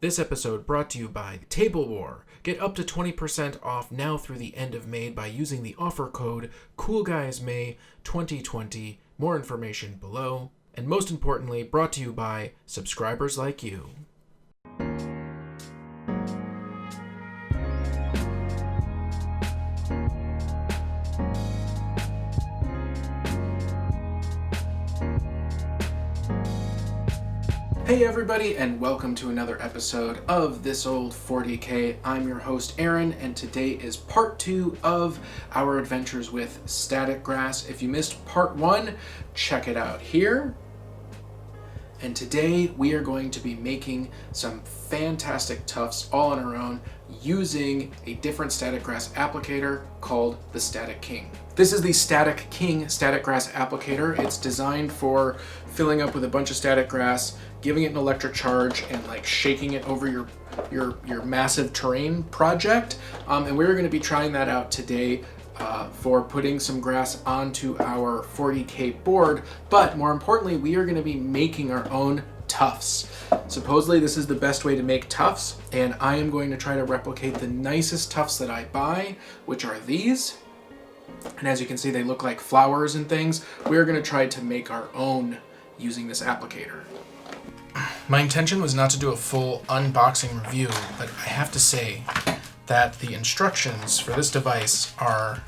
This episode brought to you by Table War. Get up to 20% off now through the end of May by using the offer code CoolGuysMay2020. More information below. And most importantly, brought to you by subscribers like you. Hey everybody, and welcome to another episode of This Old 40K. I'm your host Aaron, and today is part 2 of our adventures with static grass. If you missed part 1, check it out here. And today we are going to be making some fantastic tufts all on our own using a different static grass applicator called the Static King. This is the Static King static grass applicator. It's designed for filling up with a bunch of static grass, giving it an electric charge, and like shaking it over your massive terrain project. And we're going to be trying that out today for putting some grass onto our 40K board. But more importantly, we are going to be making our own tufts. Supposedly this is the best way to make tufts, and I am going to try to replicate the nicest tufts that I buy, which are these. And as you can see, they look like flowers and things. We're going to try to make our own using this applicator. My intention was not to do a full unboxing review, but I have to say that the instructions for this device are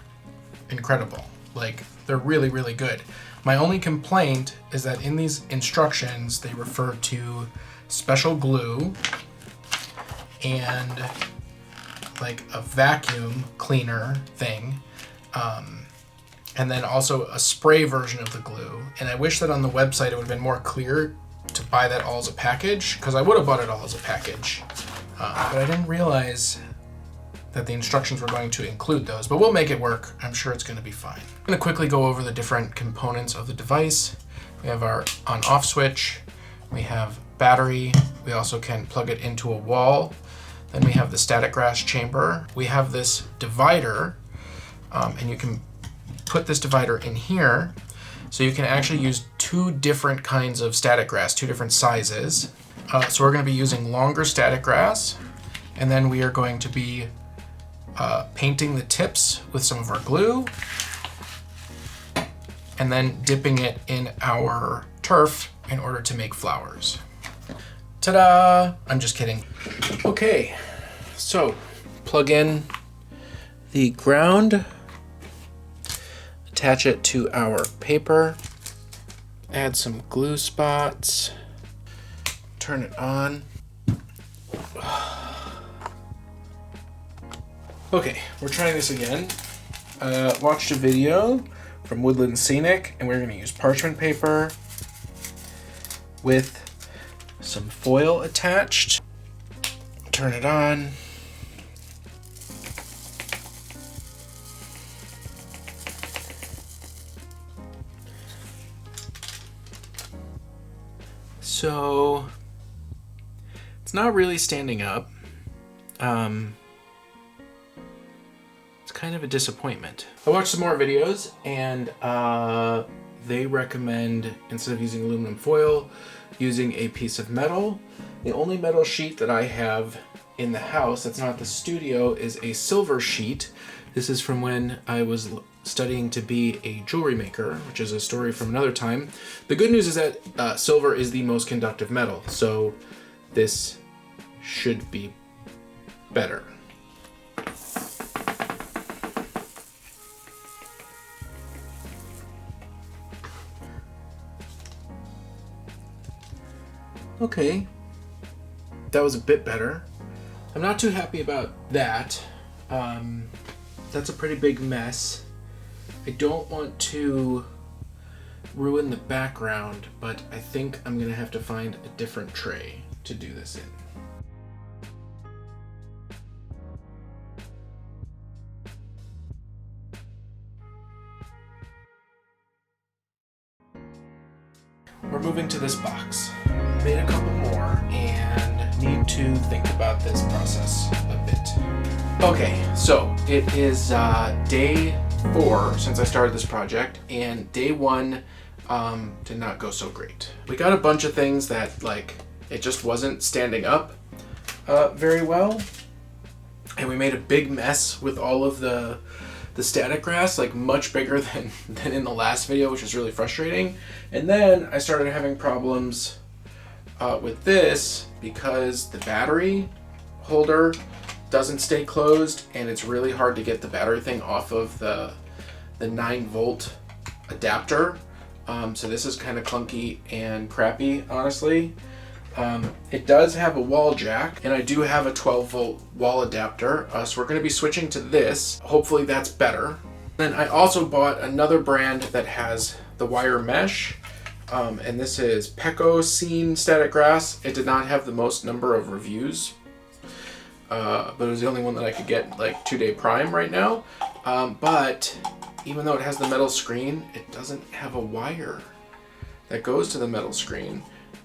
incredible. Like, they're really, really good. My only complaint is that in these instructions, they refer to special glue and like a vacuum cleaner thing. And then also a spray version of the glue. And I wish that on the website it would have been more clear to buy that all as a package, because I would have bought it all as a package. But I didn't realize that the instructions were going to include those, but we'll make it work. I'm sure it's going to be fine. I'm going to quickly go over the different components of the device. We have our on-off switch. We have battery. We also can plug it into a wall. Then we have the static grass chamber. We have this divider, and you can put this divider in here, so you can actually use two different kinds of static grass, two different sizes. So we're going to be using longer static grass, and then we are going to be painting the tips with some of our glue, and then dipping it in our turf in order to make flowers. Ta-da! I'm just kidding. Okay, so plug in the ground, attach it to our paper, add some glue spots, turn it on. Okay, we're trying this again. Watched a video from Woodland Scenic, and we're going to use parchment paper with some foil attached. Turn it on. So it's not really standing up. It's kind of a disappointment. I watched some more videos, and they recommend, instead of using aluminum foil, using a piece of metal. The only metal sheet that I have in the house that's not the studio is a silver sheet. This is from when I was studying to be a jewelry maker, which is a story from another time. The good news is that silver is the most conductive metal, so this should be better. Okay, that was a bit better. I'm not too happy about that. That's a pretty big mess. I don't want to ruin the background, but I think I'm gonna have to find a different tray to do this in. We're moving to this box. Made a couple more and need to think about this process a bit. Okay, so it is day 4 since I started this project, and day 1 did not go so great. We got a bunch of things that, like, it just wasn't standing up. very well. And we made a big mess with all of the static grass, like much bigger than in the last video, which is really frustrating. And then I started having problems with this because the battery holder doesn't stay closed, and it's really hard to get the battery thing off of the 9-volt adapter. So this is kind of clunky and crappy, honestly. It does have a wall jack, and I do have a 12-volt wall adapter, so we're going to be switching to this. Hopefully that's better. Then I also bought another brand that has the wire mesh, and this is Scene Static Grass. It did not have the most number of reviews, but it was the only one that I could get like 2-day prime right now. But even though it has the metal screen, it doesn't have a wire that goes to the metal screen.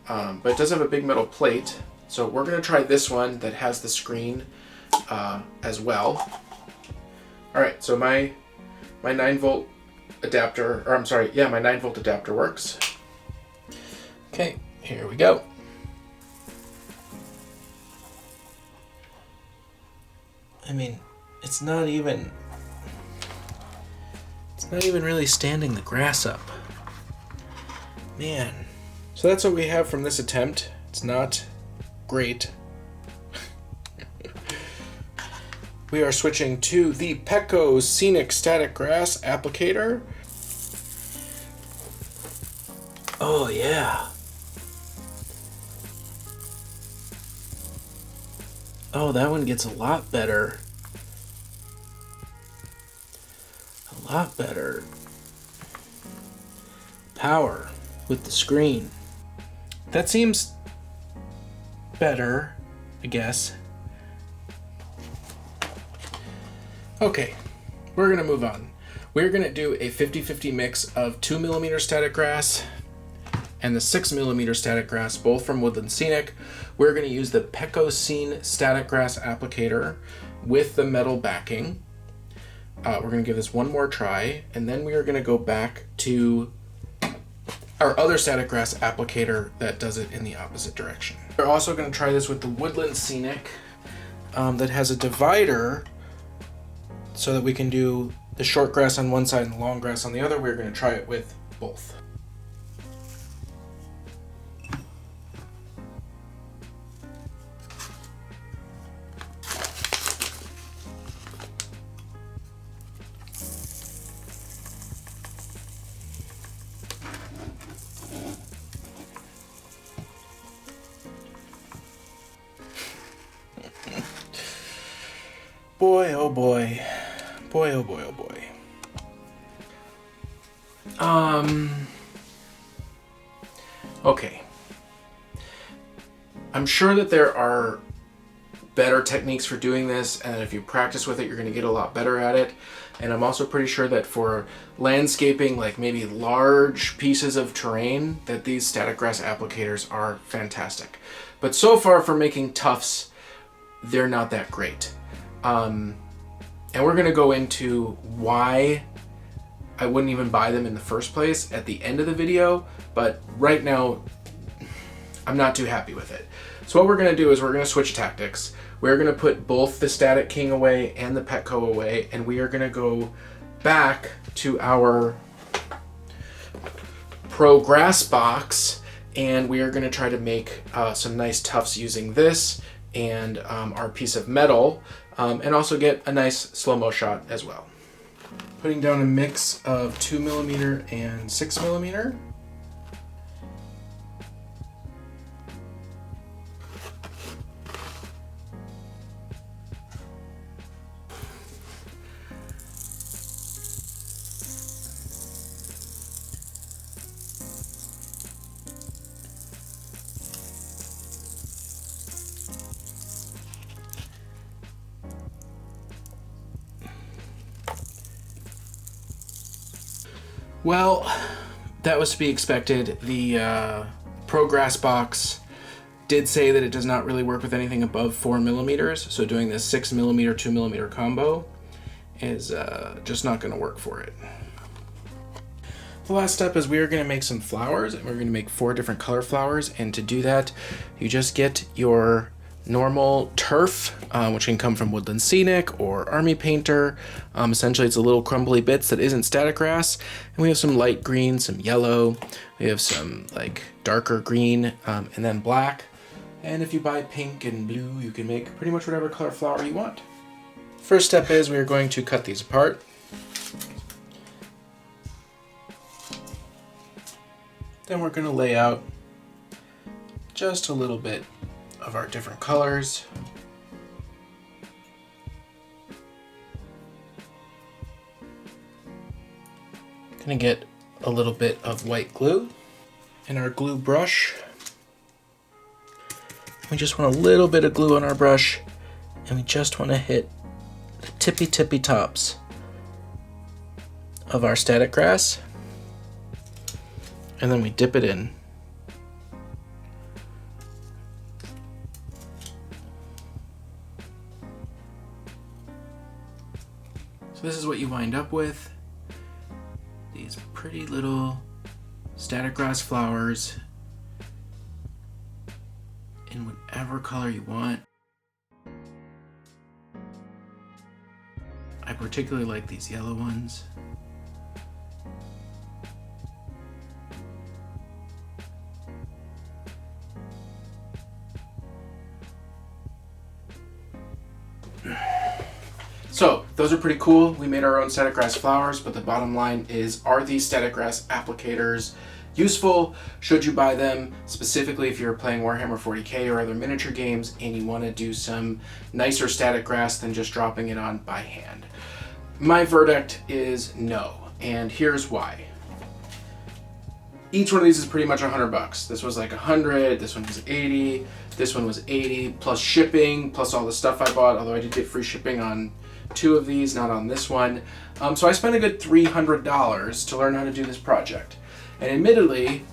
But it does have a big metal plate, so we're going to try this one that has the screen as well. Alright, so my 9-volt adapter, or I'm sorry, yeah, my 9-volt adapter works. Okay, here we go. I mean, it's not even really standing the grass up. Man. So that's what we have from this attempt. It's not great. We are switching to the Scenic Static Grass applicator. Oh yeah. Oh, that one gets a lot better. A lot better power with the screen. That seems better, I guess. Okay, we're gonna move on. We're gonna do a 50-50 mix of 2mm static grass and the 6mm static grass, both from Woodland Scenic. We're gonna use the Scene Static Grass applicator with the metal backing. We're gonna give this one more try, and then we are gonna go back to our other static grass applicator that does it in the opposite direction. We're also going to try this with the Woodland Scenic that has a divider so that we can do the short grass on one side and the long grass on the other. We're going to try it with both. Boy, oh boy. Boy, oh boy, oh boy. Okay. I'm sure that there are better techniques for doing this, and if you practice with it, you're going to get a lot better at it. And I'm also pretty sure that for landscaping, like maybe large pieces of terrain, that these static grass applicators are fantastic. But so far for making tufts, they're not that great. And we're going to go into why I wouldn't even buy them in the first place at the end of the video, but right now I'm not too happy with it. So what we're going to do is we're going to switch tactics. We're going to put both the Static King away and the Petco away, and we are going to go back to our Pro Grass box, and we are going to try to make some nice tufts using this and our piece of metal, and also get a nice slow-mo shot as well. Putting down a mix of 2mm and 6mm. Well, that was to be expected. The Pro Grass box did say that it does not really work with anything above 4mm, so doing this 6mm, 2mm combo is just not going to work for it. The last step is we are going to make some flowers, and we're going to make 4 different color flowers, and to do that, you just get your normal turf, which can come from Woodland Scenic or Army Painter. Essentially, it's a little crumbly bits that isn't static grass. And we have some light green, some yellow. We have some like darker green, and then black. And if you buy pink and blue, you can make pretty much whatever color flower you want. First step is we are going to cut these apart. Then we're going to lay out just a little bit of our different colors. Gonna get a little bit of white glue in our glue brush. We just want a little bit of glue on our brush, and we just want to hit the tippy tops of our static grass, and then we dip it in. So this is what you wind up with. These pretty little static grass flowers in whatever color you want. I particularly like these yellow ones. So those are pretty cool. We made our own static grass flowers, but the bottom line is, are these static grass applicators useful? Should you buy them, specifically if you're playing Warhammer 40k or other miniature games and you want to do some nicer static grass than just dropping it on by hand? My verdict is no, and here's why. Each one of these is pretty much $100. This was like 100, this one was 80, this one was 80, plus shipping, plus all the stuff I bought, although I did get free shipping on 2 of these, not on this one. So I spent a good $300 to learn how to do this project. And admittedly,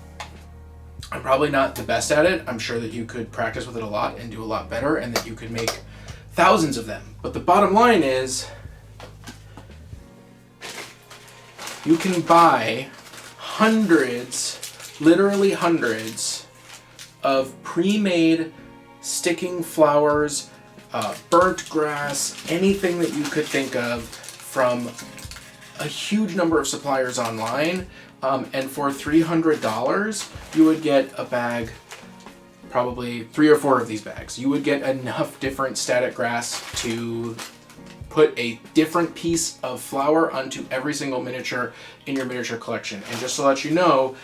I'm probably not the best at it. I'm sure that you could practice with it a lot and do a lot better, and that you could make thousands of them. But the bottom line is, you can buy hundreds, literally hundreds, of pre-made sticking flowers, burnt grass, anything that you could think of from a huge number of suppliers online. And for $300, you would get a bag, probably 3 or 4 of these bags. You would get enough different static grass to put a different piece of flower onto every single miniature in your miniature collection. And just to let you know,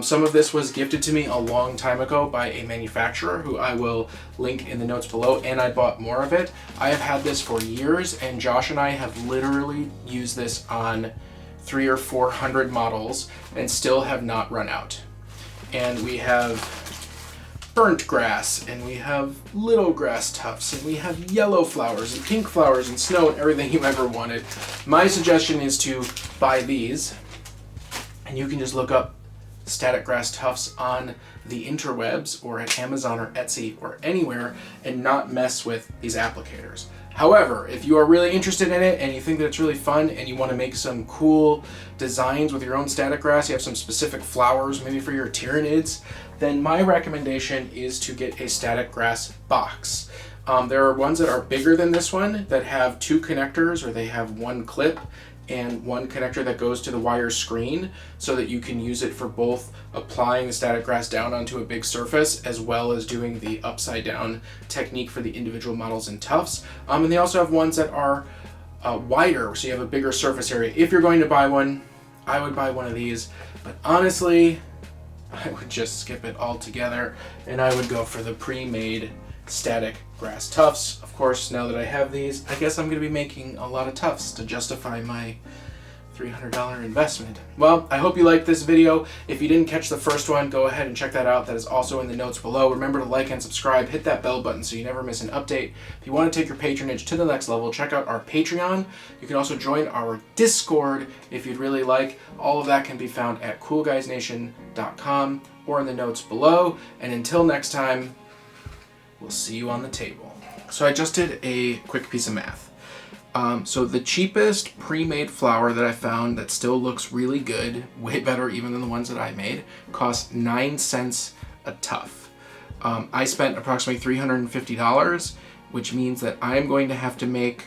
some of this was gifted to me a long time ago by a manufacturer who I will link in the notes below, and I bought more of it. I have had this for years, and Josh and I have literally used this on 300 or 400 models and still have not run out. And we have burnt grass, and we have little grass tufts, and we have yellow flowers and pink flowers and snow and everything you ever wanted. My suggestion is to buy these, and you can just look up static grass tufts on the interwebs or at Amazon or Etsy or anywhere and not mess with these applicators. However, if you are really interested in it and you think that it's really fun and you want to make some cool designs with your own static grass, you have some specific flowers maybe for your Tyranids, then my recommendation is to get a static grass box. There are ones that are bigger than this one that have 2 connectors, or they have 1 clip and 1 connector that goes to the wire screen, so that you can use it for both applying the static grass down onto a big surface as well as doing the upside down technique for the individual models and tufts. And they also have ones that are wider, so you have a bigger surface area. If you're going to buy one, I would buy one of these, but honestly, I would just skip it altogether and I would go for the pre-made static grass tufts. Of course, now that I have these, I guess I'm going to be making a lot of tufts to justify my $300 investment. Well, I hope you liked this video. If you didn't catch the first one, go ahead and check that out. That is also in the notes below. Remember to like and subscribe, hit that bell button so you never miss an update. If you want to take your patronage to the next level, check out our Patreon. You can also join our Discord if you'd really like. All of that can be found at coolguysnation.com or in the notes below. And until next time, we'll see you on the table. So I just did a quick piece of math. So the cheapest pre-made flower that I found that still looks really good, way better even than the ones that I made, cost 9 cents a tuft. I spent approximately $350, which means that I'm going to have to make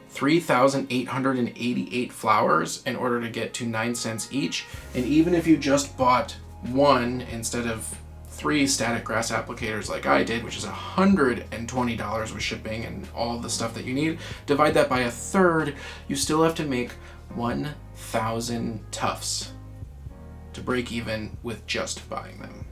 3,888 flowers in order to get to 9 cents each. And even if you just bought one instead of 3 static grass applicators like I did, which is $120 with shipping and all the stuff that you need, divide that by a third, you still have to make 1,000 tufts to break even with just buying them.